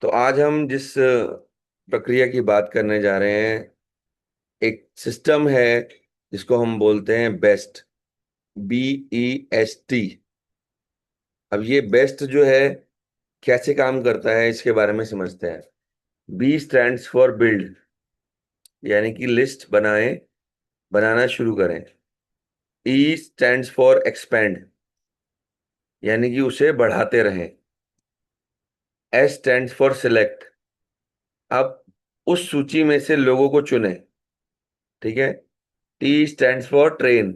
तो आज हम जिस प्रक्रिया की बात करने जा रहे हैं, एक सिस्टम है जिसको हम बोलते हैं बेस्ट। BEST। अब ये बेस्ट जो है कैसे काम करता है इसके बारे में समझते हैं। बी स्टैंड्स फॉर बिल्ड, यानी कि लिस्ट बनाएं, बनाना शुरू करें। ई स्टैंड्स फॉर एक्सपेंड, यानी कि उसे बढ़ाते रहें। एस स्टैंड्स फॉर सिलेक्ट, अब उस सूची में से लोगों को चुनें। ठीक है। टी स्टैंड्स फॉर ट्रेन,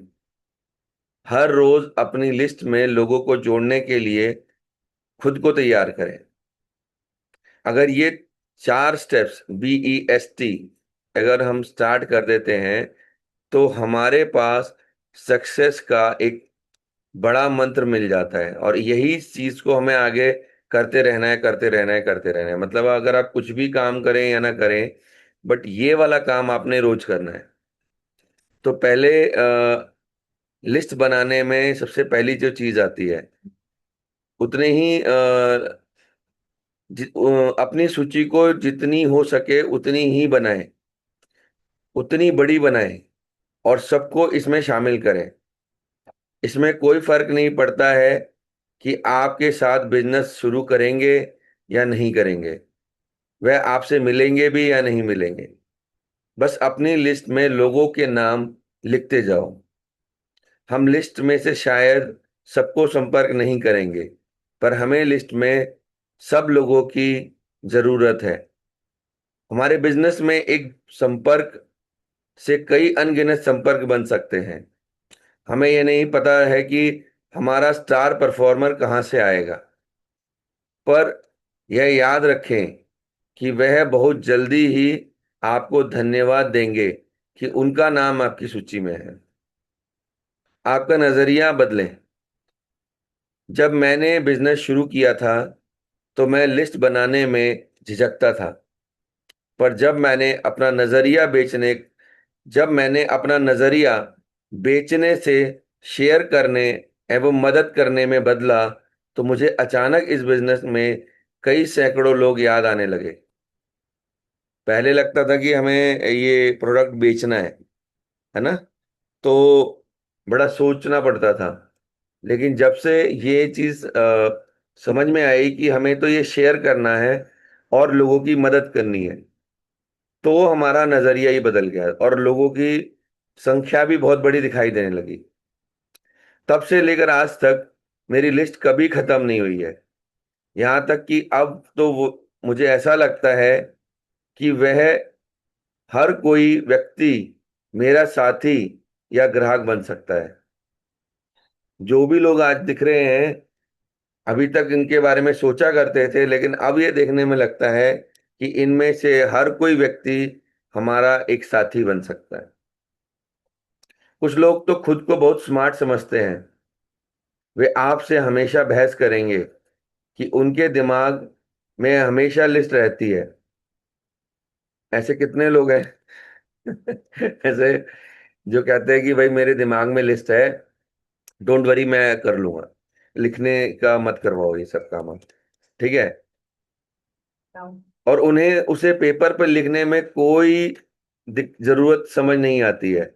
हर रोज अपनी लिस्ट में लोगों को जोड़ने के लिए खुद को तैयार करें। अगर ये 4 स्टेप्स BEST अगर हम स्टार्ट कर देते हैं तो हमारे पास सक्सेस का एक बड़ा मंत्र मिल जाता है, और यही चीज को हमें आगे करते रहना है, करते रहना है, करते रहना है। मतलब अगर आप कुछ भी काम करें या ना करें, बट ये वाला काम आपने रोज करना है। तो पहले लिस्ट बनाने में सबसे पहली जो चीज आती है, उतने ही अपनी सूची को जितनी हो सके उतनी ही बनाएं, उतनी बड़ी बनाएं, और सबको इसमें शामिल करें। इसमें कोई फर्क नहीं पड़ता है कि आपके साथ बिजनेस शुरू करेंगे या नहीं करेंगे, वह आपसे मिलेंगे भी या नहीं मिलेंगे। बस अपनी लिस्ट में लोगों के नाम लिखते जाओ। हम लिस्ट में से शायद सबको संपर्क नहीं करेंगे, पर हमें लिस्ट में सब लोगों की जरूरत है। हमारे बिजनेस में एक संपर्क से कई अनगिनत संपर्क बन सकते हैं। हमें यह नहीं पता है कि हमारा स्टार परफॉर्मर कहाँ से आएगा, पर यह याद रखें कि वह बहुत जल्दी ही आपको धन्यवाद देंगे कि उनका नाम आपकी सूची में है। आपका नजरिया बदलें। जब मैंने बिजनेस शुरू किया था तो मैं लिस्ट बनाने में झिझकता था, पर जब मैंने अपना नजरिया बेचने से शेयर करने एवं मदद करने में बदला, तो मुझे अचानक इस बिजनेस में कई सैकड़ों लोग याद आने लगे। पहले लगता था कि हमें ये प्रोडक्ट बेचना है ना, तो बड़ा सोचना पड़ता था। लेकिन जब से ये चीज समझ में आई कि हमें तो ये शेयर करना है और लोगों की मदद करनी है, तो हमारा नजरिया ही बदल गया और लोगों की संख्या भी बहुत बड़ी दिखाई देने लगी। तब से लेकर आज तक मेरी लिस्ट कभी खत्म नहीं हुई है। यहाँ तक कि अब तो वो मुझे ऐसा लगता है कि वह हर कोई व्यक्ति मेरा साथी या ग्राहक बन सकता है। जो भी लोग आज दिख रहे हैं, अभी तक इनके बारे में सोचा करते थे, लेकिन अब ये देखने में लगता है कि इनमें से हर कोई व्यक्ति हमारा एक साथी बन सकता है। कुछ लोग तो खुद को बहुत स्मार्ट समझते हैं। वे आपसे हमेशा बहस करेंगे कि उनके दिमाग में हमेशा लिस्ट रहती है। ऐसे कितने लोग हैं ऐसे जो कहते हैं कि भाई मेरे दिमाग में लिस्ट है, डोंट वरी मैं कर लूंगा, लिखने का मत करवाओ ये सब काम आप। ठीक है। और उन्हें उसे पेपर पर लिखने में कोई जरूरत समझ नहीं आती है।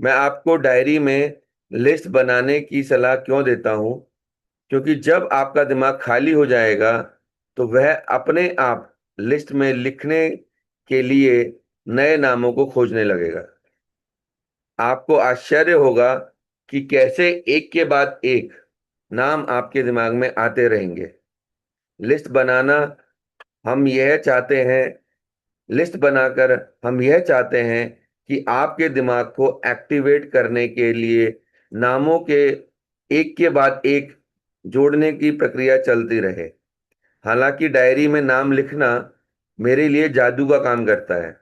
मैं आपको डायरी में लिस्ट बनाने की सलाह क्यों देता हूं? क्योंकि जब आपका दिमाग खाली हो जाएगा तो वह अपने आप लिस्ट में लिखने के लिए नए नामों को खोजने लगेगा। आपको आश्चर्य होगा कि कैसे एक के बाद एक नाम आपके दिमाग में आते रहेंगे। लिस्ट बनाना हम यह चाहते हैं लिस्ट बनाकर हम यह चाहते हैं कि आपके दिमाग को एक्टिवेट करने के लिए नामों के एक के बाद एक जोड़ने की प्रक्रिया चलती रहे। हालांकि डायरी में नाम लिखना मेरे लिए जादू का काम करता है,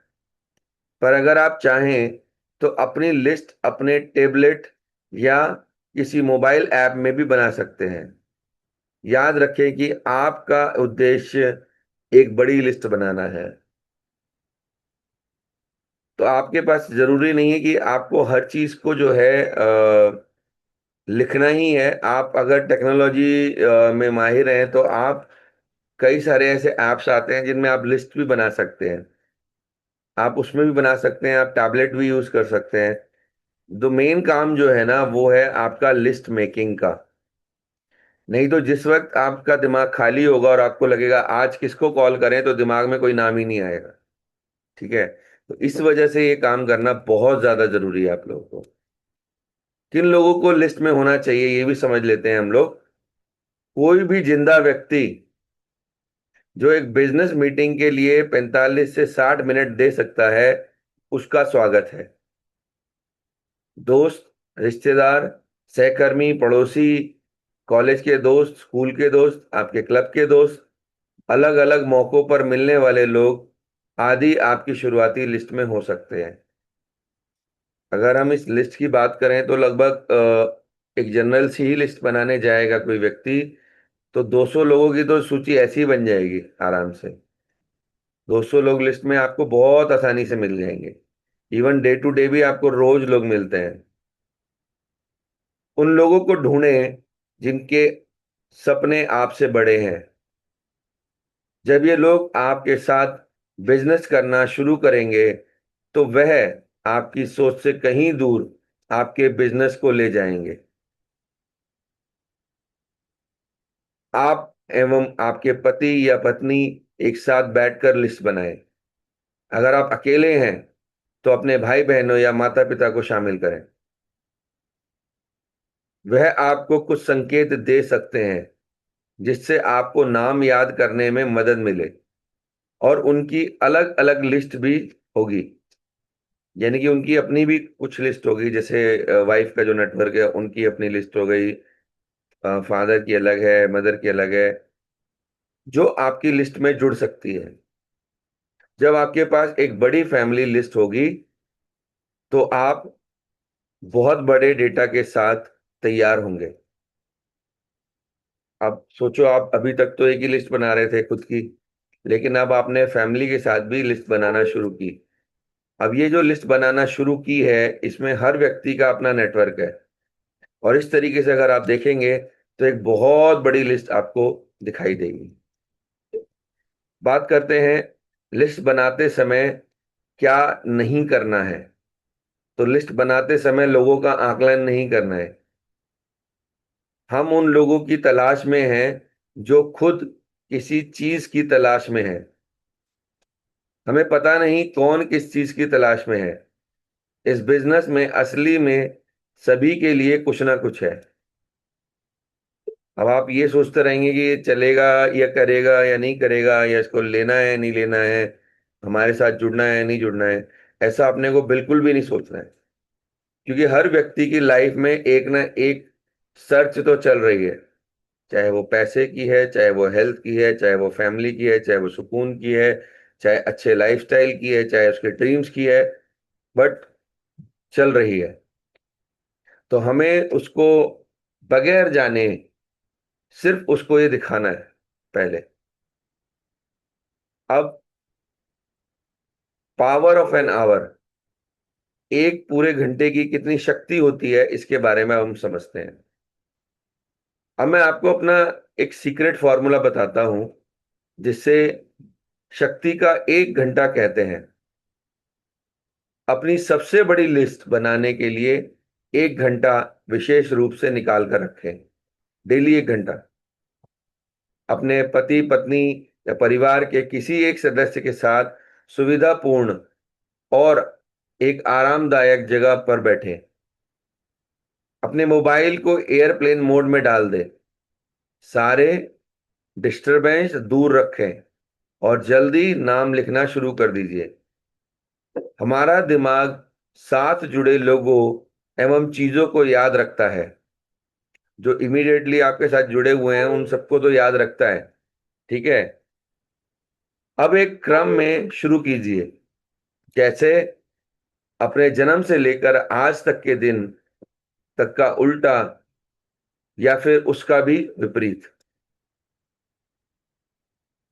पर अगर आप चाहें तो अपनी लिस्ट अपने टेबलेट या किसी मोबाइल ऐप में भी बना सकते हैं। याद रखें कि आपका उद्देश्य एक बड़ी लिस्ट बनाना है। तो आपके पास जरूरी नहीं है कि आपको हर चीज को जो है लिखना ही है। आप अगर टेक्नोलॉजी में माहिर हैं तो आप कई सारे ऐसे ऐप्स आते हैं जिनमें आप लिस्ट भी बना सकते हैं। आप उसमें भी बना सकते हैं, आप टैबलेट भी यूज कर सकते हैं। तो मेन काम जो है ना वो है आपका लिस्ट मेकिंग का। नहीं तो जिस वक्त आपका दिमाग खाली होगा और आपको लगेगा आज किसको कॉल करें, तो दिमाग में कोई नाम ही नहीं आएगा। ठीक है। तो इस वजह से ये काम करना बहुत ज्यादा जरूरी है आप लोगों को। किन लोगों को लिस्ट में होना चाहिए ये भी समझ लेते हैं हम लोग। कोई भी जिंदा व्यक्ति जो एक बिजनेस मीटिंग के लिए 45 से 60 मिनट दे सकता है, उसका स्वागत है। दोस्त, रिश्तेदार, सहकर्मी, पड़ोसी, कॉलेज के दोस्त, स्कूल के दोस्त, आपके क्लब के दोस्त, अलग अलग मौकों पर मिलने वाले लोग आदि आपकी शुरुआती लिस्ट में हो सकते हैं। अगर हम इस लिस्ट की बात करें तो लगभग एक जनरल सी ही लिस्ट बनाने जाएगा कोई व्यक्ति, तो 200 लोगों की तो सूची ऐसी ही बन जाएगी आराम से। 200 लोग लिस्ट में आपको बहुत आसानी से मिल जाएंगे। इवन डे टू डे भी आपको रोज लोग मिलते हैं। उन लोगों को ढूंढें जिनके सपने आपसे बड़े हैं। जब ये लोग आपके साथ बिजनेस करना शुरू करेंगे तो वह आपकी सोच से कहीं दूर आपके बिजनेस को ले जाएंगे। आप एवं आपके पति या पत्नी एक साथ बैठकर लिस्ट बनाएं। अगर आप अकेले हैं तो अपने भाई बहनों या माता पिता को शामिल करें। वह आपको कुछ संकेत दे सकते हैं जिससे आपको नाम याद करने में मदद मिले। और उनकी अलग अलग लिस्ट भी होगी, यानी कि उनकी अपनी भी कुछ लिस्ट होगी। जैसे वाइफ का जो नेटवर्क है उनकी अपनी लिस्ट हो गई, फादर की अलग है, मदर की अलग है, जो आपकी लिस्ट में जुड़ सकती है। जब आपके पास एक बड़ी फैमिली लिस्ट होगी तो आप बहुत बड़े डेटा के साथ तैयार होंगे। अब सोचो, आप अभी तक तो एक ही लिस्ट बना रहे थे खुद की, लेकिन अब आपने फैमिली के साथ भी लिस्ट बनाना शुरू की। अब ये जो लिस्ट बनाना शुरू की है इसमें हर व्यक्ति का अपना नेटवर्क है। और इस तरीके से अगर आप देखेंगे तो एक बहुत बड़ी लिस्ट आपको दिखाई देगी। बात करते हैं लिस्ट बनाते समय क्या नहीं करना है। तो लिस्ट बनाते समय लोगों का आकलन नहीं करना है। हम उन लोगों की तलाश में हैं जो खुद किसी चीज की तलाश में है। हमें पता नहीं कौन किस चीज की तलाश में है। इस बिजनेस में असली में सभी के लिए कुछ ना कुछ है। अब आप ये सोचते रहेंगे कि ये चलेगा या करेगा या नहीं करेगा, या इसको लेना है नहीं लेना है, हमारे साथ जुड़ना है नहीं जुड़ना है। ऐसा अपने को बिल्कुल भी नहीं सोचना है, क्योंकि हर व्यक्ति की लाइफ में एक ना एक सर्च तो चल रही है। चाहे वो पैसे की है, चाहे वो हेल्थ की है, चाहे वो फैमिली की है, चाहे वो सुकून की है, चाहे अच्छे लाइफस्टाइल की है, चाहे उसके ड्रीम्स की है, बट चल रही है। तो हमें उसको बगैर जाने सिर्फ उसको ये दिखाना है पहले। अब पावर ऑफ एन आवर, एक पूरे घंटे की कितनी शक्ति होती है इसके बारे में हम समझते हैं। अब मैं आपको अपना एक सीक्रेट फॉर्मूला बताता हूं जिससे शक्ति का 1 घंटा कहते हैं। अपनी सबसे बड़ी लिस्ट बनाने के लिए 1 घंटा विशेष रूप से निकाल कर रखें। डेली 1 घंटा अपने पति पत्नी या परिवार के किसी एक सदस्य के साथ सुविधापूर्ण और एक आरामदायक जगह पर बैठें। अपने मोबाइल को एयरप्लेन मोड में डाल दें। सारे डिस्टरबेंस दूर रखें और जल्दी नाम लिखना शुरू कर दीजिए। हमारा दिमाग साथ जुड़े लोगों एवं चीजों को याद रखता है। जो इमीडिएटली आपके साथ जुड़े हुए हैं उन सबको तो याद रखता है। ठीक है। अब एक क्रम में शुरू कीजिए, जैसे अपने जन्म से लेकर आज तक के दिन तक का उल्टा या फिर उसका भी विपरीत।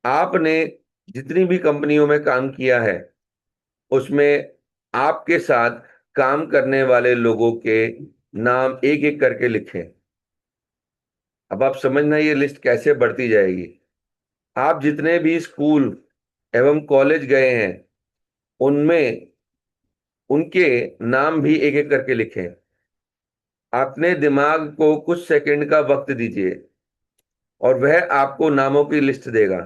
आपने जितनी भी कंपनियों में काम किया है उसमें आपके साथ काम करने वाले लोगों के नाम एक एक करके लिखें। अब आप समझना ये लिस्ट कैसे बढ़ती जाएगी। आप जितने भी स्कूल एवं कॉलेज गए हैं उनमें उनके नाम भी एक एक करके लिखें। अपने दिमाग को कुछ सेकंड का वक्त दीजिए और वह आपको नामों की लिस्ट देगा।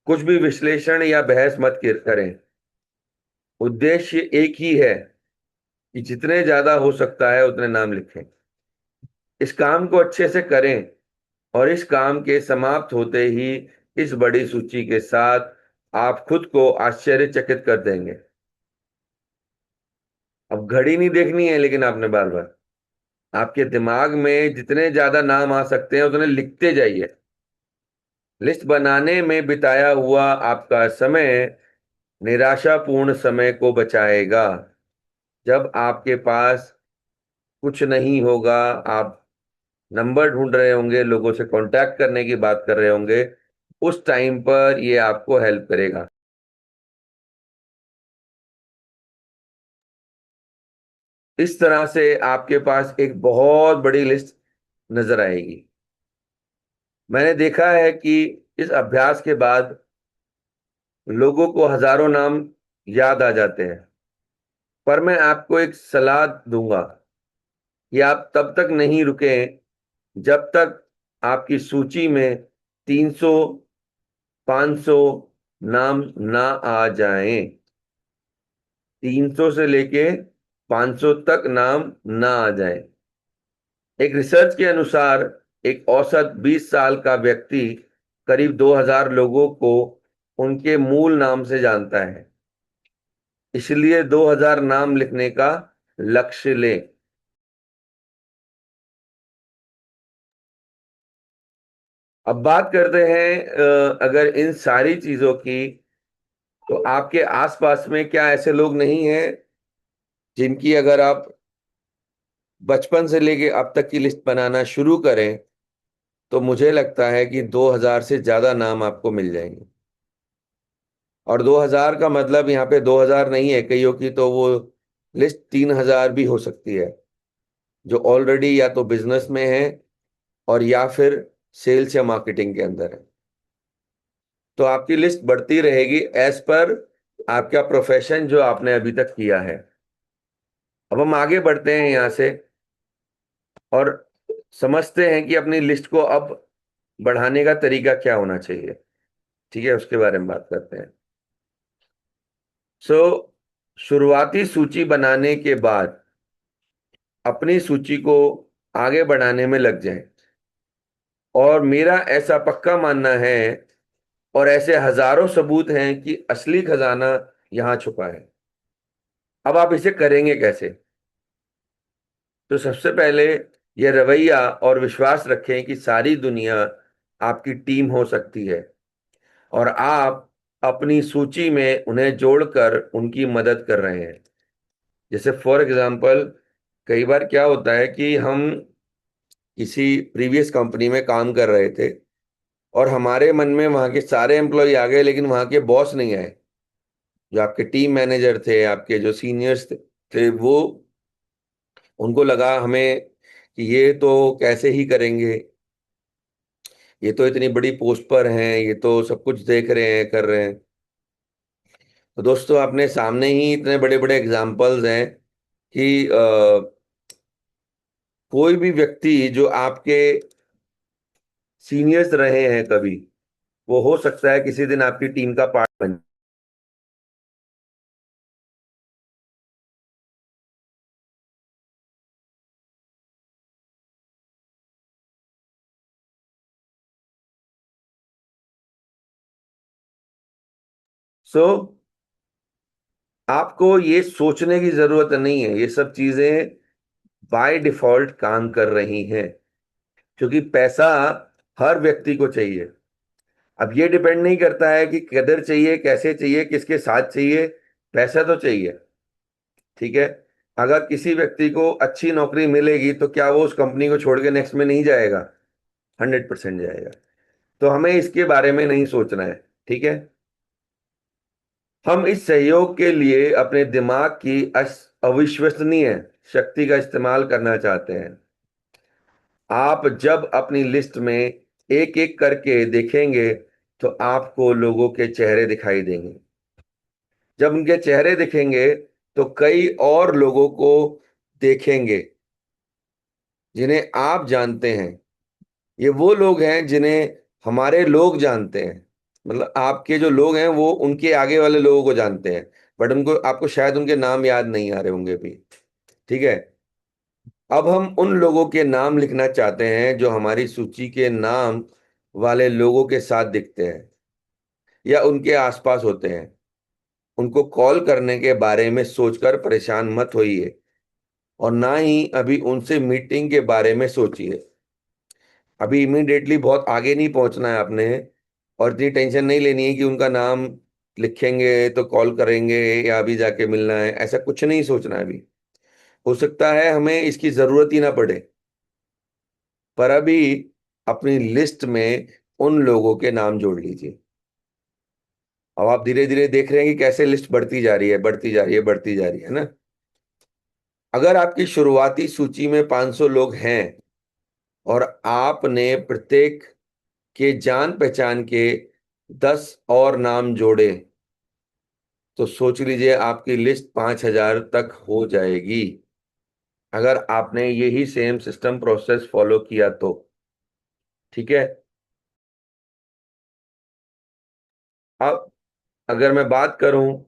कुछ भी विश्लेषण या बहस मत करें। उद्देश्य एक ही है कि जितने ज्यादा हो सकता है उतने नाम लिखें। इस काम को अच्छे से करें और इस काम के समाप्त होते ही इस बड़ी सूची के साथ आप खुद को आश्चर्यचकित कर देंगे। अब घड़ी नहीं देखनी है, लेकिन आपने बार बार आपके दिमाग में जितने ज्यादा नाम आ सकते हैं उतने लिखते जाइए। लिस्ट बनाने में बिताया हुआ आपका समय निराशापूर्ण समय को बचाएगा। जब आपके पास कुछ नहीं होगा, आप नंबर ढूंढ रहे होंगे, लोगों से कांटेक्ट करने की बात कर रहे होंगे, उस टाइम पर ये आपको हेल्प करेगा। इस तरह से आपके पास एक बहुत बड़ी लिस्ट नजर आएगी। मैंने देखा है कि इस अभ्यास के बाद लोगों को हजारों नाम याद आ जाते हैं। पर मैं आपको एक सलाह दूंगा कि आप तब तक नहीं रुकें जब तक आपकी सूची में 300 500 नाम ना आ जाएं। 300 से लेके 500 तक नाम ना आ जाएं। एक रिसर्च के अनुसार एक औसत 20 साल का व्यक्ति करीब 2000 लोगों को उनके मूल नाम से जानता है। इसलिए 2000 नाम लिखने का लक्ष्य लें। अब बात करते हैं अगर इन सारी चीजों की, तो आपके आसपास में क्या ऐसे लोग नहीं हैं जिनकी अगर आप बचपन से लेके अब तक की लिस्ट बनाना शुरू करें तो मुझे लगता है कि 2000 से ज्यादा नाम आपको मिल जाएंगे। और 2000 का मतलब यहाँ पे 2000 नहीं है, कईयों की तो वो लिस्ट 3000 भी हो सकती है, जो ऑलरेडी या तो बिजनेस में है और या फिर सेल्स या मार्केटिंग के अंदर है। तो आपकी लिस्ट बढ़ती रहेगी एज पर आपका प्रोफेशन जो आपने अभी तक किया है। अब हम आगे बढ़ते हैं यहाँ से और समझते हैं कि अपनी लिस्ट को अब बढ़ाने का तरीका क्या होना चाहिए। ठीक है, उसके बारे में बात करते हैं। सो शुरुआती सूची बनाने के बाद अपनी सूची को आगे बढ़ाने में लग जाएं। और मेरा ऐसा पक्का मानना है, और ऐसे हजारों सबूत हैं कि असली खजाना यहां छुपा है। अब आप इसे करेंगे कैसे? तो सबसे पहले यह रवैया और विश्वास रखें कि सारी दुनिया आपकी टीम हो सकती है और आप अपनी सूची में उन्हें जोड़कर उनकी मदद कर रहे हैं। जैसे फॉर एग्जांपल, कई बार क्या होता है कि हम किसी प्रीवियस कंपनी में काम कर रहे थे और हमारे मन में वहां के सारे एम्प्लॉय आ गए, लेकिन वहां के बॉस नहीं आए। जो आपके टीम मैनेजर थे, आपके जो सीनियर्स थे, वो उनको लगा हमें कि ये तो कैसे ही करेंगे, ये तो इतनी बड़ी पोस्ट पर हैं, ये तो सब कुछ देख रहे हैं, कर रहे हैं। तो दोस्तों, अपने सामने ही इतने बड़े बड़े एग्जाम्पल्स हैं कि कोई भी व्यक्ति जो आपके सीनियर्स रहे हैं कभी, वो हो सकता है किसी दिन आपकी टीम का पार्ट बन। सो आपको ये सोचने की जरूरत नहीं है, ये सब चीजें बाय डिफॉल्ट काम कर रही हैं, क्योंकि पैसा हर व्यक्ति को चाहिए। अब ये डिपेंड नहीं करता है कि किधर चाहिए, कैसे चाहिए, किसके साथ चाहिए, पैसा तो चाहिए। ठीक है। अगर किसी व्यक्ति को अच्छी नौकरी मिलेगी तो क्या वो उस कंपनी को छोड़ के नेक्स्ट में नहीं जाएगा? 100% जाएगा। तो हमें इसके बारे में नहीं सोचना है। ठीक है। हम इस सहयोग के लिए अपने दिमाग की अविश्वसनीय शक्ति का इस्तेमाल करना चाहते हैं। आप जब अपनी लिस्ट में एक एक करके देखेंगे तो आपको लोगों के चेहरे दिखाई देंगे। जब उनके चेहरे दिखेंगे तो कई और लोगों को देखेंगे जिन्हें आप जानते हैं। ये वो लोग हैं जिन्हें हमारे लोग जानते हैं। मतलब आपके जो लोग हैं वो उनके आगे वाले लोगों को जानते हैं, बट उनको, आपको शायद उनके नाम याद नहीं आ रहे होंगे भी। ठीक है। अब हम उन लोगों के नाम लिखना चाहते हैं जो हमारी सूची के नाम वाले लोगों के साथ दिखते हैं या उनके आसपास होते हैं। उनको कॉल करने के बारे में सोचकर परेशान मत होइए, और ना ही अभी उनसे मीटिंग के बारे में सोचिए। अभी इमीडिएटली बहुत आगे नहीं पहुंचना है आपने, और इतनी टेंशन नहीं लेनी है कि उनका नाम लिखेंगे तो कॉल करेंगे या अभी जाके मिलना है, ऐसा कुछ नहीं सोचना है अभी। हो सकता है हमें इसकी जरूरत ही ना पड़े, पर अभी अपनी लिस्ट में उन लोगों के नाम जोड़ लीजिए। अब आप धीरे धीरे देख रहे हैं कि कैसे लिस्ट बढ़ती जा रही है, बढ़ती जा रही है, बढ़ती जा रही है ना। अगर आपकी शुरुआती सूची में 500 लोग हैं और आपने प्रत्येक के जान पहचान के 10 और नाम जोड़े, तो सोच लीजिए आपकी लिस्ट 5,000 तक हो जाएगी, अगर आपने यही सेम सिस्टम प्रोसेस फॉलो किया तो। ठीक है। अब अगर मैं बात करूं,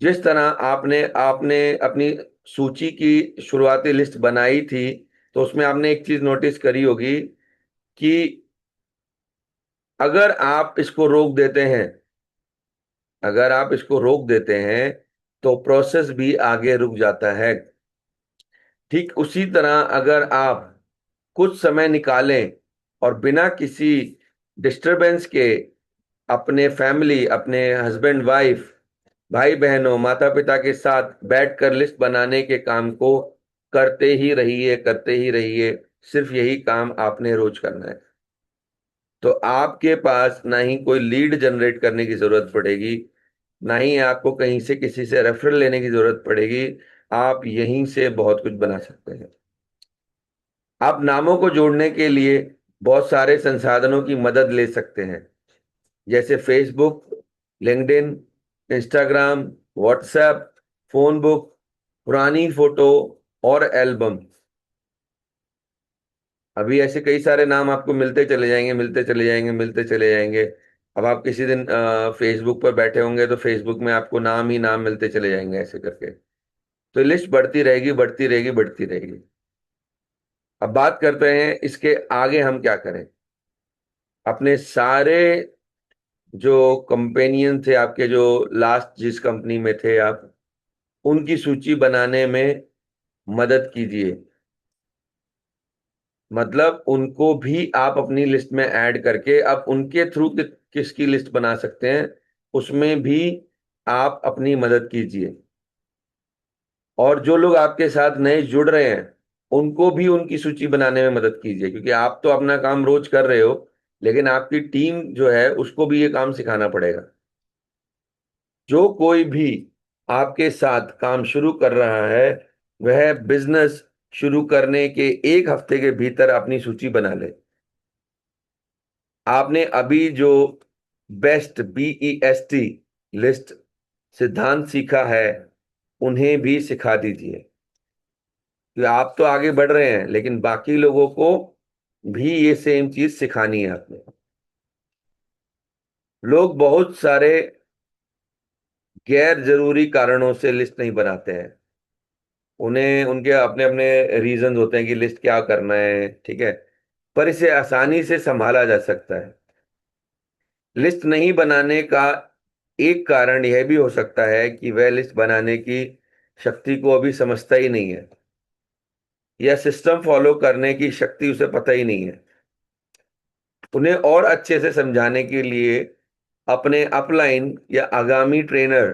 जिस तरह आपने आपने अपनी सूची की शुरुआती लिस्ट बनाई थी, तो उसमें आपने एक चीज नोटिस करी होगी कि अगर आप इसको रोक देते हैं, अगर आप इसको रोक देते हैं तो प्रोसेस भी आगे रुक जाता है। ठीक उसी तरह अगर आप कुछ समय निकालें और बिना किसी डिस्टरबेंस के अपने फैमिली, अपने हस्बैंड वाइफ, भाई बहनों, माता पिता के साथ बैठकर लिस्ट बनाने के काम को करते ही रहिए, करते ही रहिए। सिर्फ यही काम आपने रोज करना है। तो आपके पास ना ही कोई लीड जनरेट करने की जरूरत पड़ेगी, ना ही आपको कहीं से किसी से रेफरल लेने की जरूरत पड़ेगी। आप यहीं से बहुत कुछ बना सकते हैं। आप नामों को जोड़ने के लिए बहुत सारे संसाधनों की मदद ले सकते हैं, जैसे Facebook, LinkedIn, Instagram, WhatsApp, phone book, पुरानी फोटो और एल्बम। अभी ऐसे कई सारे नाम आपको मिलते चले जाएंगे, मिलते चले जाएंगे, मिलते चले जाएंगे। अब आप किसी दिन फेसबुक पर बैठे होंगे तो फेसबुक में आपको नाम ही नाम मिलते चले जाएंगे ऐसे करके। तो लिस्ट बढ़ती रहेगी, बढ़ती रहेगी, बढ़ती रहेगी। अब बात करते हैं इसके आगे हम क्या करें। अपने सारे जो कंपेनियन थे आपके, जो लास्ट जिस कंपनी में थे आप, उनकी सूची बनाने में मदद कीजिए। मतलब उनको भी आप अपनी लिस्ट में ऐड करके अब उनके थ्रू किसकी लिस्ट बना सकते हैं, उसमें भी आप अपनी मदद कीजिए। और जो लोग आपके साथ नए जुड़ रहे हैं, उनको भी उनकी सूची बनाने में मदद कीजिए, क्योंकि आप तो अपना काम रोज कर रहे हो, लेकिन आपकी टीम जो है उसको भी ये काम सिखाना पड़ेगा। जो कोई भी आपके साथ काम शुरू कर रहा है, वह बिजनेस शुरू करने के एक हफ्ते के भीतर अपनी सूची बना ले। आपने अभी जो BEST लिस्ट सिद्धांत सीखा है, उन्हें भी सिखा दीजिए। कि आप तो आगे बढ़ रहे हैं, लेकिन बाकी लोगों को भी ये सेम चीज सिखानी है आपने। लोग बहुत सारे गैर जरूरी कारणों से लिस्ट नहीं बनाते हैं। उन्हें उनके अपने अपने रीजंस होते हैं कि लिस्ट क्या करना है। ठीक है। पर इसे आसानी से संभाला जा सकता है। लिस्ट नहीं बनाने का एक कारण यह भी हो सकता है कि वह लिस्ट बनाने की शक्ति को अभी समझता ही नहीं है, या सिस्टम फॉलो करने की शक्ति उसे पता ही नहीं है। उन्हें और अच्छे से समझाने के लिए अपने अपलाइन या आगामी ट्रेनर,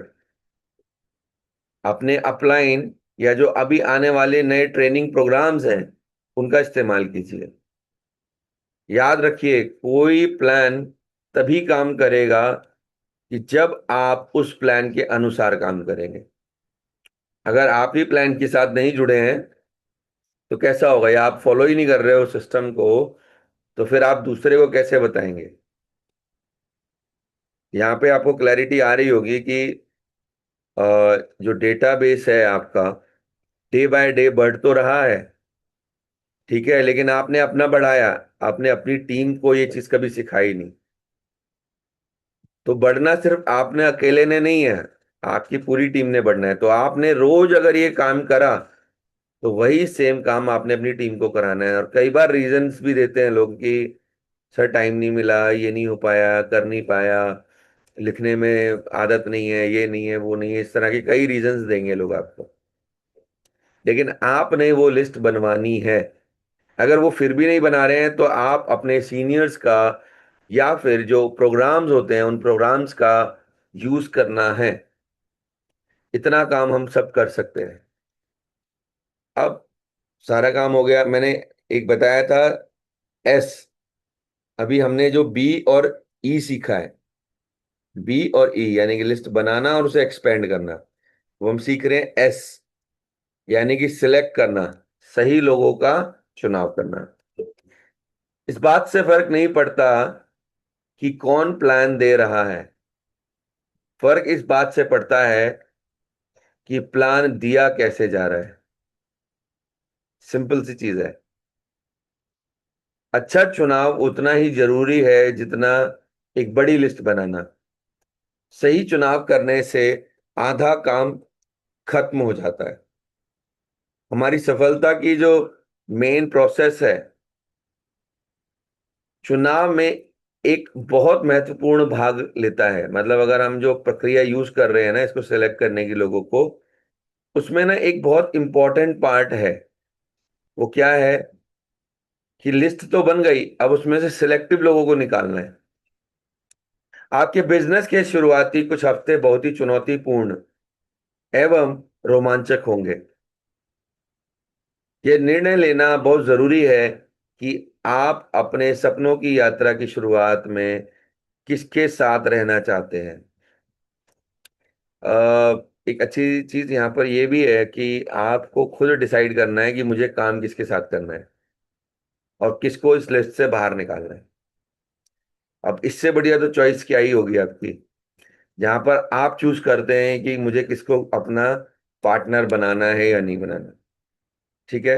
अपने अपलाइन या जो अभी आने वाले नए ट्रेनिंग प्रोग्राम्स हैं, उनका इस्तेमाल कीजिए। याद रखिए, कोई प्लान तभी काम करेगा कि जब आप उस प्लान के अनुसार काम करेंगे। अगर आप ही प्लान के साथ नहीं जुड़े हैं तो कैसा होगा, या आप फॉलो ही नहीं कर रहे हो सिस्टम को, तो फिर आप दूसरे को कैसे बताएंगे। यहाँ पे आपको क्लैरिटी आ रही होगी कि जो डेटाबेस है आपका डे बाय डे बढ़ तो रहा है, ठीक है, लेकिन आपने अपना बढ़ाया, आपने अपनी टीम को ये चीज कभी सिखाई नहीं। तो बढ़ना सिर्फ आपने अकेले ने नहीं है, आपकी पूरी टीम ने बढ़ना है। तो आपने रोज अगर ये काम करा तो वही सेम काम आपने अपनी टीम को कराना है। और कई बार रीजंस भी देते हैं लोग कि सर टाइम नहीं मिला, ये नहीं हो पाया, कर नहीं पाया, लिखने में आदत नहीं है, ये नहीं है, वो नहीं है, इस तरह के कई रीजंस देंगे लोग आपको। लेकिन आपने वो लिस्ट बनवानी है। अगर वो फिर भी नहीं बना रहे हैं तो आप अपने सीनियर्स का या फिर जो प्रोग्राम्स होते हैं उन प्रोग्राम्स का यूज करना है। इतना काम हम सब कर सकते हैं। अब सारा काम हो गया। मैंने एक बताया था एस। अभी हमने जो बी और ई सीखा है, बी और ई यानी कि लिस्ट बनाना और उसे एक्सपेंड करना, वो हम सीख रहे हैं एस, यानी कि सिलेक्ट करना, सही लोगों का चुनाव करना। इस बात से फर्क नहीं पड़ता कि कौन प्लान दे रहा है, फर्क इस बात से पड़ता है कि प्लान दिया कैसे जा रहा है। सिंपल सी चीज है। अच्छा चुनाव उतना ही जरूरी है जितना एक बड़ी लिस्ट बनाना। सही चुनाव करने से आधा काम खत्म हो जाता है। हमारी सफलता की जो मेन प्रोसेस है, चुनाव में एक बहुत महत्वपूर्ण भाग लेता है। मतलब अगर हम जो प्रक्रिया यूज कर रहे हैं ना इसको सेलेक्ट करने की लोगों को, उसमें ना एक बहुत इंपॉर्टेंट पार्ट है। वो क्या है कि लिस्ट तो बन गई, अब उसमें से सिलेक्टिव लोगों को निकालना है। आपके बिजनेस के शुरुआती कुछ हफ्ते बहुत ही चुनौतीपूर्ण एवं रोमांचक होंगे। यह निर्णय लेना बहुत जरूरी है कि आप अपने सपनों की यात्रा की शुरुआत में किसके साथ रहना चाहते हैं। एक अच्छी चीज यहाँ पर यह भी है कि आपको खुद डिसाइड करना है कि मुझे काम किसके साथ करना है और किसको इस लिस्ट से बाहर निकालना है। अब इससे बढ़िया तो चॉइस क्या ही होगी आपकी, जहां पर आप चूज करते हैं कि मुझे किसको अपना पार्टनर बनाना है या नहीं बनाना। ठीक है।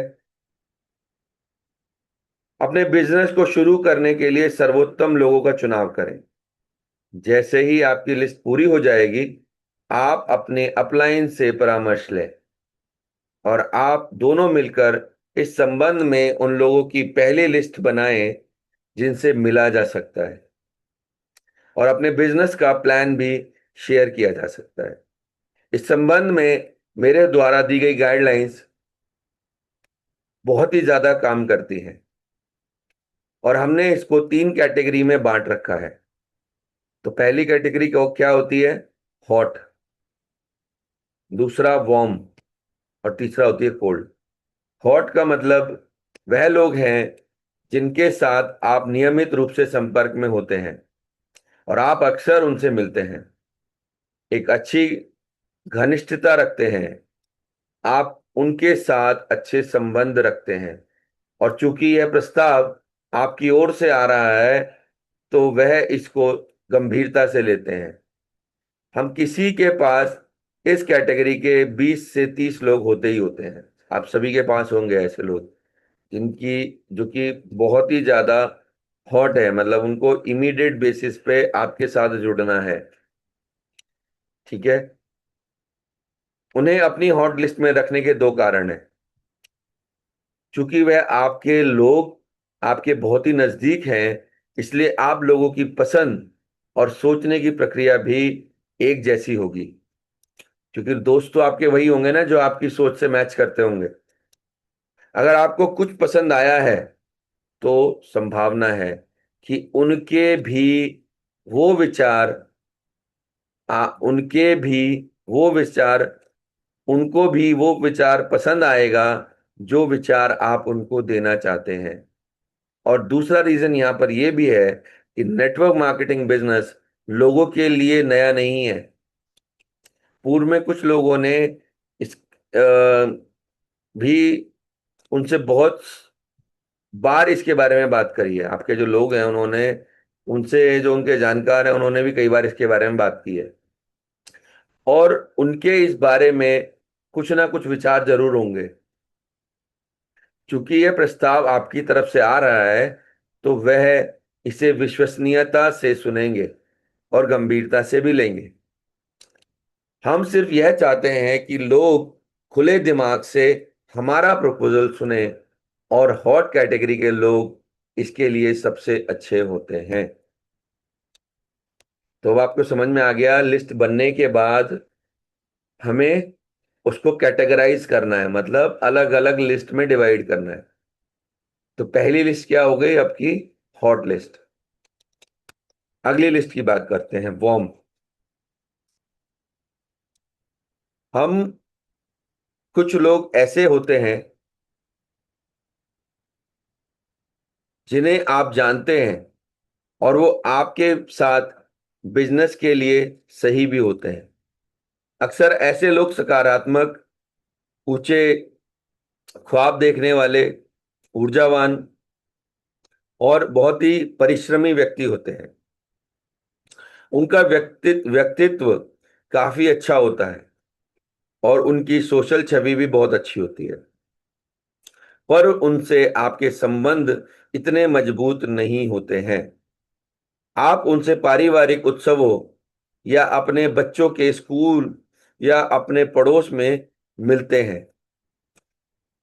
अपने बिजनेस को शुरू करने के लिए सर्वोत्तम लोगों का चुनाव करें। जैसे ही आपकी लिस्ट पूरी हो जाएगी, आप अपने अपलाइन से परामर्श लें और आप दोनों मिलकर इस संबंध में उन लोगों की पहली लिस्ट बनाएं जिनसे मिला जा सकता है। और अपने बिजनेस का प्लान भी शेयर किया जा सकता है। इस संबंध में मेरे द्वारा दी गई गाइडलाइंस बहुत ही ज्यादा काम करती हैं और हमने इसको 3 कैटेगरी में बांट रखा है। तो पहली कैटेगरी को क्या होती है, हॉट, दूसरा वार्म और तीसरा होती है कोल्ड। हॉट का मतलब वह लोग हैं जिनके साथ आप नियमित रूप से संपर्क में होते हैं और आप अक्सर उनसे मिलते हैं, एक अच्छी घनिष्ठता रखते हैं, आप उनके साथ अच्छे संबंध रखते हैं। और चूंकि यह प्रस्ताव आपकी ओर से आ रहा है तो वह इसको गंभीरता से लेते हैं। हम किसी के पास इस कैटेगरी के 20 से 30 लोग होते ही होते हैं। आप सभी के पास होंगे ऐसे लोग जिनकी जो कि बहुत ही ज्यादा हॉट है, मतलब उनको इमीडिएट बेसिस पे आपके साथ जुड़ना है। ठीक है। उन्हें अपनी हॉट लिस्ट में रखने के 2 कारण हैं। चूंकि वह आपके लोग आपके बहुत ही नजदीक हैं, इसलिए आप लोगों की पसंद और सोचने की प्रक्रिया भी एक जैसी होगी। क्योंकि दोस्त तो आपके वही होंगे ना जो आपकी सोच से मैच करते होंगे। अगर आपको कुछ पसंद आया है तो संभावना है कि वो विचार उनके भी वो विचार उनको भी वो विचार पसंद आएगा जो विचार आप उनको देना चाहते हैं। और दूसरा रीजन यहाँ पर यह भी है कि नेटवर्क मार्केटिंग बिजनेस लोगों के लिए नया नहीं है। पूर्व में कुछ लोगों ने इस भी उनसे बहुत बार इसके बारे में बात करी है। आपके जो लोग हैं उन्होंने उनसे जो उनके जानकार हैं उन्होंने भी कई बार इसके बारे में बात की है, और उनके इस बारे में कुछ ना कुछ विचार जरूर होंगे। चूंकि यह प्रस्ताव आपकी तरफ से आ रहा है, तो वह इसे विश्वसनीयता से सुनेंगे और गंभीरता से भी लेंगे। हम सिर्फ यह चाहते हैं कि लोग खुले दिमाग से हमारा प्रपोजल सुने, और हॉट कैटेगरी के लोग इसके लिए सबसे अच्छे होते हैं। तो अब आपको समझ में आ गया, लिस्ट बनने के बाद हमें उसको कैटेगराइज करना है, मतलब अलग अलग लिस्ट में डिवाइड करना है। तो पहली लिस्ट क्या हो गई आपकी? Hot list. अगली लिस्ट की बात करते हैं, वार्म। हम कुछ लोग ऐसे होते हैं जिन्हें आप जानते हैं, और वो आपके साथ बिजनेस के लिए सही भी होते हैं। अक्सर ऐसे लोग सकारात्मक, ऊंचे ख्वाब देखने वाले, ऊर्जावान और बहुत ही परिश्रमी व्यक्ति होते हैं। उनका व्यक्तित्व काफी अच्छा होता है, और उनकी सोशल छवि भी बहुत अच्छी होती है, पर उनसे आपके संबंध इतने मजबूत नहीं होते हैं। आप उनसे पारिवारिक उत्सवों, या अपने बच्चों के स्कूल, या अपने पड़ोस में मिलते हैं,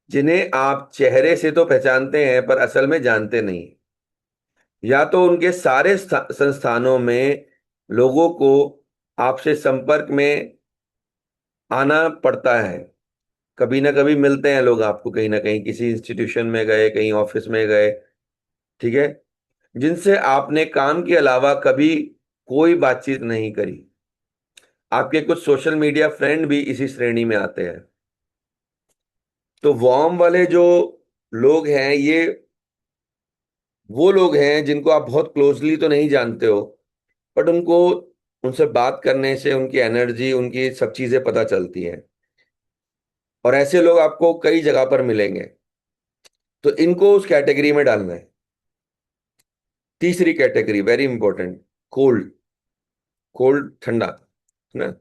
जिन्हें आप चेहरे से तो पहचानते हैं पर असल में जानते नहीं। या तो उनके सारे संस्थानों में लोगों को आपसे संपर्क में आना पड़ता है। कभी ना कभी मिलते हैं लोग आपको, कहीं ना कहीं किसी इंस्टीट्यूशन में गए, कहीं ऑफिस में गए, ठीक है, जिनसे आपने काम के अलावा कभी कोई बातचीत नहीं करी। आपके कुछ सोशल मीडिया फ्रेंड भी इसी श्रेणी में आते हैं। तो वार्म वाले जो लोग हैं, ये वो लोग हैं जिनको आप बहुत क्लोजली तो नहीं जानते हो, बट उनको, उनसे बात करने से उनकी एनर्जी, उनकी सब चीजें पता चलती हैं। और ऐसे लोग आपको कई जगह पर मिलेंगे। तो इनको उस कैटेगरी में डालना है। तीसरी category very important, cold. Cold, ठंडा, है ना।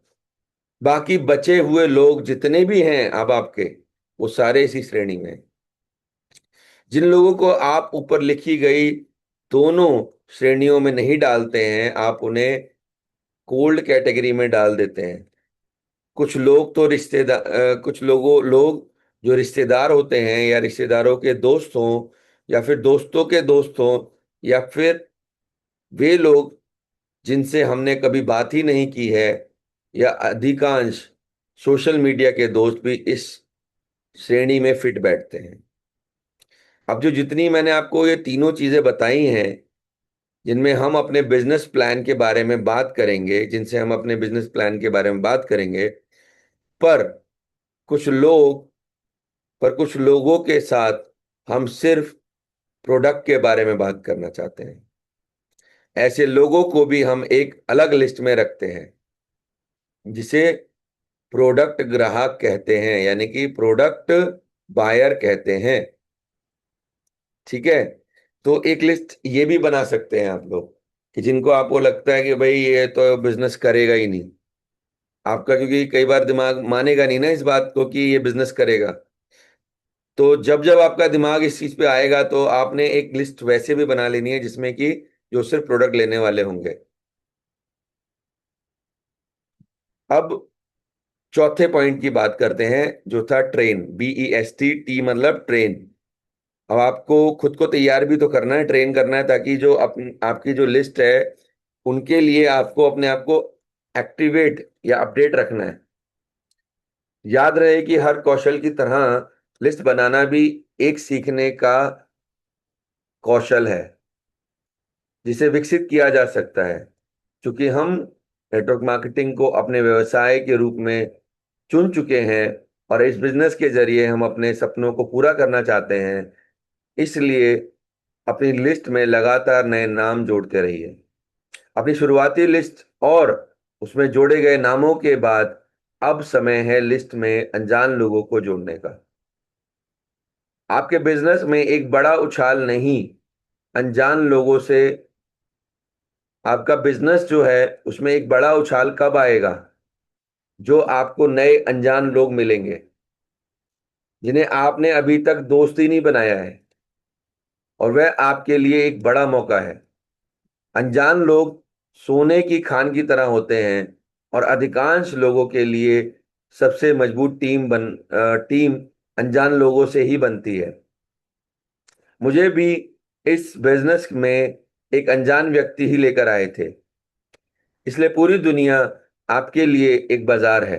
बाकी बचे हुए लोग जितने भी हैं अब आपके, वो सारे इसी श्रेणी में हैं। जिन लोगों को आप ऊपर लिखी गई दोनों श्रेणियों में नहीं डालते हैं, आप उन्हें कोल्ड कैटेगरी में डाल देते हैं। कुछ लोग तो कुछ लोग जो रिश्तेदार होते हैं, या रिश्तेदारों के दोस्त हों, या फिर दोस्तों के दोस्त हों, या फिर वे लोग जिनसे हमने कभी बात ही नहीं की है, या अधिकांश सोशल मीडिया के दोस्त भी इस श्रेणी में फिट बैठते हैं। अब जो जितनी मैंने आपको ये तीनों चीजें बताई हैं, जिनमें हम अपने बिजनेस प्लान के बारे में बात करेंगे, जिनसे हम अपने बिजनेस प्लान के बारे में बात करेंगे, पर कुछ लोग पर कुछ लोगों के साथ हम सिर्फ प्रोडक्ट के बारे में बात करना चाहते हैं। ऐसे लोगों को भी हम एक अलग लिस्ट में रखते हैं, जिसे प्रोडक्ट ग्राहक कहते हैं, यानी कि प्रोडक्ट बायर कहते हैं। ठीक है। तो एक लिस्ट ये भी बना सकते हैं आप लोग, कि जिनको आपको लगता है कि भाई ये तो बिजनेस करेगा ही नहीं आपका, क्योंकि कई बार दिमाग मानेगा नहीं ना इस बात को कि ये बिजनेस करेगा। तो जब जब आपका दिमाग इस चीज पे आएगा, तो आपने एक लिस्ट वैसे भी बना लेनी है जिसमें कि जो सिर्फ प्रोडक्ट लेने वाले होंगे। अब चौथे पॉइंट की बात करते हैं, जो था ट्रेन, BEST, टी मतलब ट्रेन। अब आपको खुद को तैयार भी तो करना है, ट्रेन करना है, ताकि जो आपकी जो लिस्ट है, उनके लिए आपको अपने आप को एक्टिवेट या अपडेट रखना है। याद रहे कि हर कौशल की तरह लिस्ट बनाना भी एक सीखने का कौशल है, जिसे विकसित किया जा सकता है। क्योंकि हम नेटवर्क मार्केटिंग को अपने व्यवसाय के रूप में चुन चुके हैं, और इस बिजनेस के जरिए हम अपने सपनों को पूरा करना चाहते हैं, इसलिए अपनी लिस्ट में लगातार नए नाम जोड़ते रहिए। अपनी शुरुआती लिस्ट और उसमें जोड़े गए नामों के बाद अब समय है लिस्ट में अनजान लोगों को जोड़ने का। आपके बिजनेस में एक बड़ा उछाल नहीं, अनजान लोगों से आपका बिजनेस जो है उसमें एक बड़ा उछाल कब आएगा? जो आपको नए अनजान लोग मिलेंगे जिन्हें आपने अभी तक दोस्त ही नहीं बनाया है, और वह आपके लिए एक बड़ा मौका है। अनजान लोग सोने की खान की तरह होते हैं, और अधिकांश लोगों के लिए सबसे मजबूत टीम अनजान लोगों से ही बनती है। मुझे भी इस बिजनेस में एक अनजान व्यक्ति ही लेकर आए थे, इसलिए पूरी दुनिया आपके लिए एक बाजार है।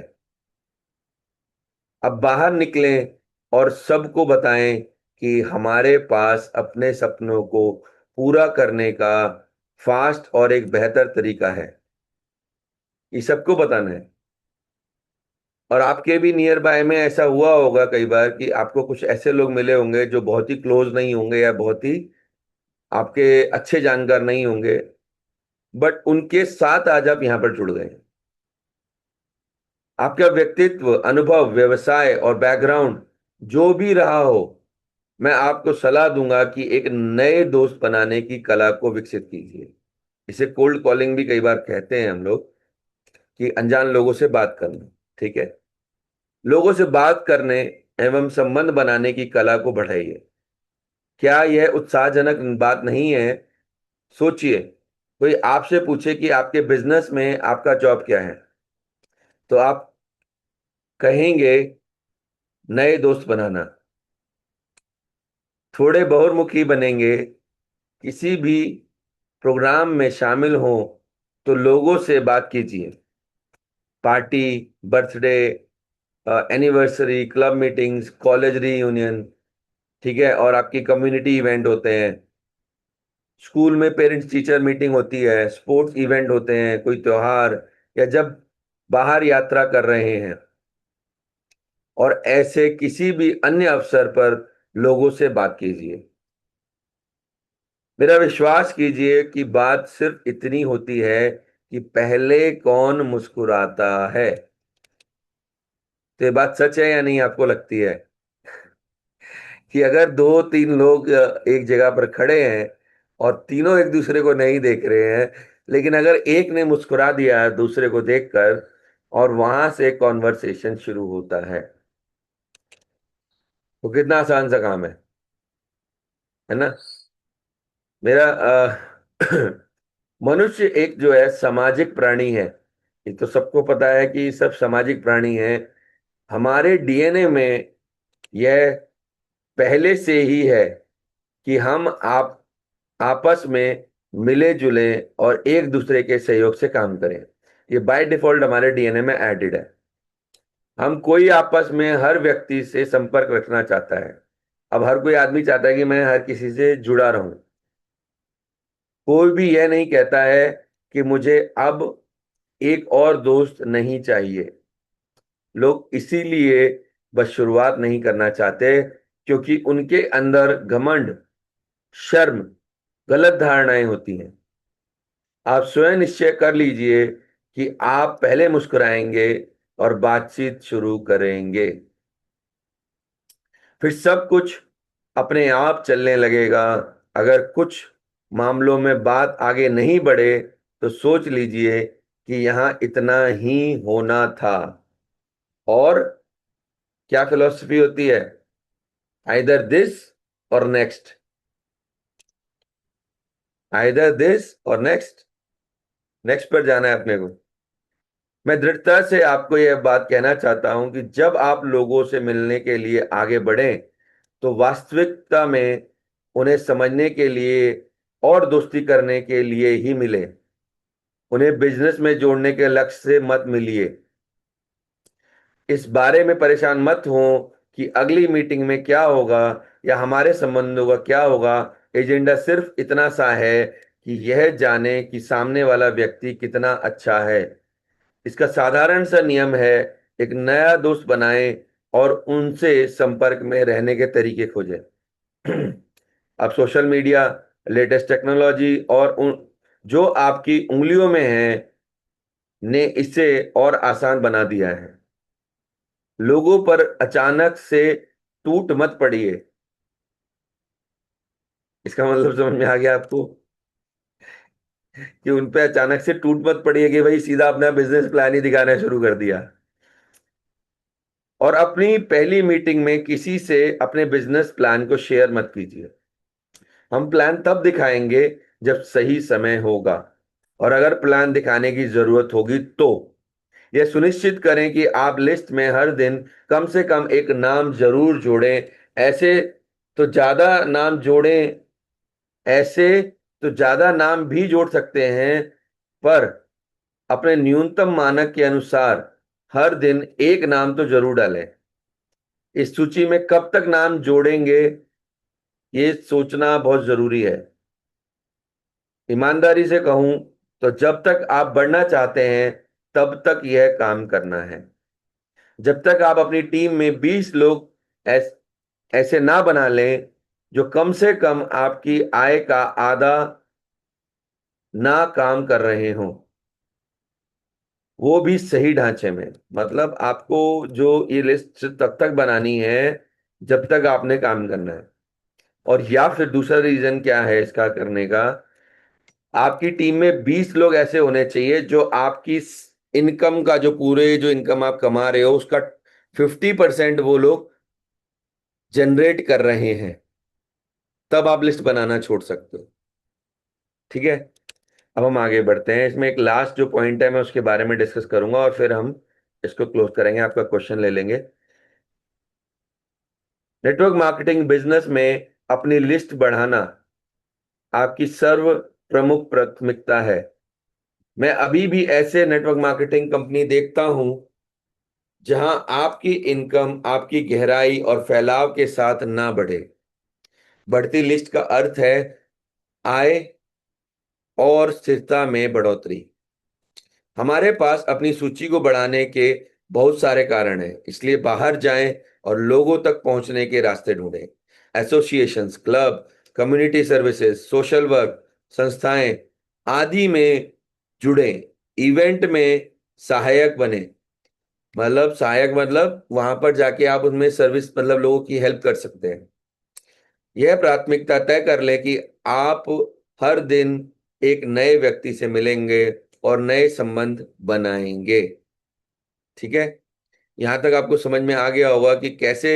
अब बाहर निकलें और सबको बताएं कि हमारे पास अपने सपनों को पूरा करने का फास्ट और एक बेहतर तरीका है। ये सबको बताना है। और आपके भी नियर बाय में ऐसा हुआ होगा कई बार कि आपको कुछ ऐसे लोग मिले होंगे जो बहुत ही क्लोज नहीं होंगे या बहुत ही आपके अच्छे जानकार नहीं होंगे, बट उनके साथ आज आप यहां पर जुड़ गए। आपका व्यक्तित्व, अनुभव, व्यवसाय और बैकग्राउंड जो भी रहा हो, मैं आपको सलाह दूंगा कि एक नए दोस्त बनाने की कला को विकसित कीजिए। इसे कोल्ड कॉलिंग भी कई बार कहते हैं हम लोग, कि अनजान लोगों से बात करना। ठीक है। लोगों से बात करने एवं संबंध बनाने की कला को बढ़ाइए। क्या यह उत्साहजनक बात नहीं है? सोचिए, कोई आपसे पूछे कि आपके बिजनेस में आपका जॉब क्या है, तो आप कहेंगे नए दोस्त बनाना। थोड़े बहुमुखी बनेंगे। किसी भी प्रोग्राम में शामिल हो तो लोगों से बात कीजिए। Party, birthday, anniversary, club meetings, college reunion, ठीक है, और आपकी कम्युनिटी इवेंट होते हैं। स्कूल में पेरेंट्स टीचर मीटिंग होती है, स्पोर्ट्स इवेंट होते हैं, कोई त्योहार, या जब बाहर यात्रा कर रहे हैं, और ऐसे किसी भी अन्य अवसर पर लोगों से बात कीजिए। मेरा विश्वास कीजिए कि बात सिर्फ इतनी होती है कि पहले कौन मुस्कुराता है। तो ये बात सच है या नहीं, आपको लगती है कि अगर दो तीन लोग एक जगह पर खड़े हैं और तीनों एक दूसरे को नहीं देख रहे हैं, लेकिन अगर एक ने मुस्कुरा दिया है दूसरे को देखकर, और वहां से कॉन्वर्सेशन शुरू होता है, तो कितना आसान सा काम है ना? मेरा मनुष्य एक जो है सामाजिक प्राणी है। ये तो सबको पता है कि सब सामाजिक प्राणी हैं। हमारे डीएनए में यह पहले से ही है कि हम आप आपस में मिले जुले और एक दूसरे के सहयोग से काम करें। ये बाय डिफॉल्ट हमारे डीएनए में एडेड है। हम कोई आपस में हर व्यक्ति से संपर्क रखना चाहता है। अब हर कोई आदमी चाहता है कि मैं हर किसी से जुड़ा रहूं। कोई भी यह नहीं कहता है कि मुझे अब एक और दोस्त नहीं चाहिए। लोग इसीलिए बस शुरुआत नहीं करना चाहते, क्योंकि उनके अंदर घमंड, शर्म, गलत धारणाएं होती हैं। आप स्वयं निश्चय कर लीजिए कि आप पहले मुस्कुराएंगे और बातचीत शुरू करेंगे। फिर सब कुछ अपने आप चलने लगेगा। अगर कुछ मामलों में बात आगे नहीं बढ़े तो सोच लीजिए कि यहां इतना ही होना था। और क्या फिलॉसफी होती है? आइदर दिस और नेक्स्ट, आइदर दिस और नेक्स्ट। नेक्स्ट पर जाना है अपने को। मैं दृढ़ता से आपको यह बात कहना चाहता हूं कि जब आप लोगों से मिलने के लिए आगे बढ़ें, तो वास्तविकता में उन्हें समझने के लिए और दोस्ती करने के लिए ही मिले। उन्हें बिजनेस में जोड़ने के लक्ष्य से मत मिलिए। इस बारे में परेशान मत हो कि अगली मीटिंग में क्या होगा या हमारे संबंधों का क्या होगा। एजेंडा सिर्फ इतना सा है कि यह जाने कि सामने वाला व्यक्ति कितना अच्छा है। इसका साधारण सा नियम है, एक नया दोस्त बनाएं और उनसे संपर्क में रहने के तरीके खोजें। अब सोशल मीडिया, लेटेस्ट टेक्नोलॉजी और जो आपकी उंगलियों में है ने इसे और आसान बना दिया है। लोगों पर अचानक से टूट मत पड़िए। इसका मतलब समझ में आ गया आपको? कि उन पे अचानक से टूट मत पड़ी कि भाई सीधा अपना बिजनेस प्लान ही दिखाना शुरू कर दिया। और अपनी पहली मीटिंग में किसी से अपने बिजनेस प्लान को शेयर मत कीजिए। हम प्लान तब दिखाएंगे जब सही समय होगा, और अगर प्लान दिखाने की जरूरत होगी तो यह सुनिश्चित करें कि आप लिस्ट में हर दिन कम से कम एक नाम जरूर जोड़ें। ऐसे तो ज्यादा नाम जोड़ें, ऐसे तो ज्यादा नाम भी जोड़ सकते हैं, पर अपने न्यूनतम मानक के अनुसार हर दिन एक नाम तो जरूर डालें। इस सूची में कब तक नाम जोड़ेंगे ये सोचना बहुत जरूरी है। ईमानदारी से कहूं तो जब तक आप बढ़ना चाहते हैं तब तक यह काम करना है। जब तक आप अपनी टीम में 20 लोग ऐसे ना बना लें जो कम से कम आपकी आय का आधा ना काम कर रहे हों, वो भी सही ढांचे में। मतलब आपको जो ये लिस्ट तब तक बनानी है जब तक आपने काम करना है। और या फिर दूसरा रीजन क्या है इसका करने का, आपकी टीम में 20 लोग ऐसे होने चाहिए जो आपकी इनकम का, जो पूरे जो इनकम आप कमा रहे हो उसका 50% वो लोग जनरेट कर रहे हैं। तब आप लिस्ट बनाना छोड़ सकते हो। ठीक है, अब हम आगे बढ़ते हैं। इसमें एक लास्ट जो पॉइंट है मैं उसके बारे में डिस्कस करूंगा और फिर हम इसको क्लोज करेंगे, आपका क्वेश्चन ले लेंगे। नेटवर्क मार्केटिंग बिजनेस में अपनी लिस्ट बढ़ाना आपकी सर्व प्रमुख प्राथमिकता है। मैं अभी भी ऐसे नेटवर्क मार्केटिंग कंपनी देखता हूं जहां आपकी इनकम आपकी गहराई और फैलाव के साथ ना बढ़े। बढ़ती लिस्ट का अर्थ है आय और स्थिरता में बढ़ोतरी। हमारे पास अपनी सूची को बढ़ाने के बहुत सारे कारण हैं, इसलिए बाहर जाएं और लोगों तक पहुंचने के रास्ते ढूंढें। Associations, club, community services, social work संस्थाएं आदि में जुड़ें। इवेंट में सहायक बने, मतलब सहायक मतलब वहां पर जाके आप उनमें सर्विस, मतलब लोगों की हेल्प कर सकते हैं। यह प्राथमिकता तय कर ले कि आप हर दिन एक नए व्यक्ति से मिलेंगे और नए संबंध बनाएंगे। ठीक है, यहां तक आपको समझ में आ गया होगा कि कैसे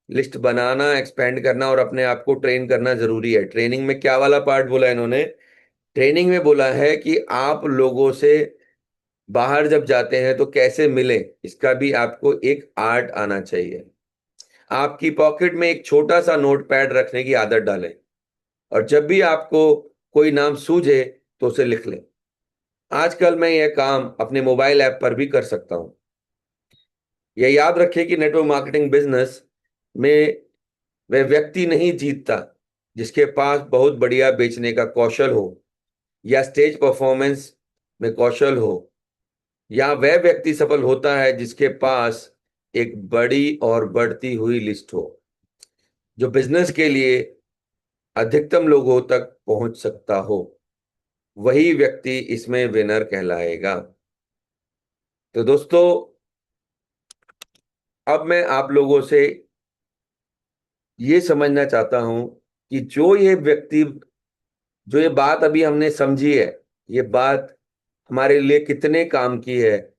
लिस्ट बनाना, एक्सपेंड करना और अपने आप को ट्रेन करना जरूरी है। ट्रेनिंग में क्या वाला पार्ट बोला इन्होंने? ट्रेनिंग में बोला है कि आप लोगों से बाहर जब जाते हैं तो कैसे मिले, इसका भी आपको एक आर्ट आना चाहिए। आपकी पॉकेट में एक छोटा सा नोट पैड रखने की आदत डालें, और जब भी आपको कोई नाम सूझे तो उसे लिख लें। आजकल मैं यह काम अपने मोबाइल ऐप पर भी कर सकता हूं। यह याद रखें कि नेटवर्क मार्केटिंग बिजनेस में वह व्यक्ति नहीं जीतता जिसके पास बहुत बढ़िया बेचने का कौशल हो या स्टेज परफॉर्मेंस में कौशल हो, या वह व्यक्ति सफल होता है जिसके पास एक बड़ी और बढ़ती हुई लिस्ट हो, जो बिजनेस के लिए अधिकतम लोगों तक पहुंच सकता हो। वही व्यक्ति इसमें विनर कहलाएगा। तो दोस्तों, अब मैं आप लोगों से ये समझना चाहता हूं कि जो ये बात अभी हमने समझी है, ये बात हमारे लिए कितने काम की है,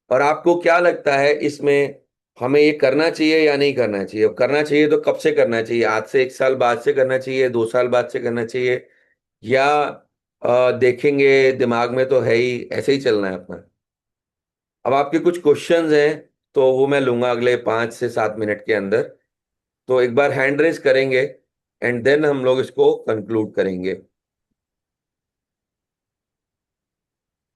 और आपको क्या लगता है इसमें हमें ये करना चाहिए या नहीं करना चाहिए? करना चाहिए तो कब से करना चाहिए? आज से 1 साल बाद से करना चाहिए, 2 साल बाद से करना चाहिए, या देखेंगे दिमाग में तो है ही, ऐसे ही चलना है अपना? अब आपके कुछ क्वेश्चंस हैं तो वो मैं लूंगा अगले 5 से 7 मिनट के अंदर। तो एक बार हैंड रेज करेंगे एंड देन हम लोग इसको कंक्लूड करेंगे।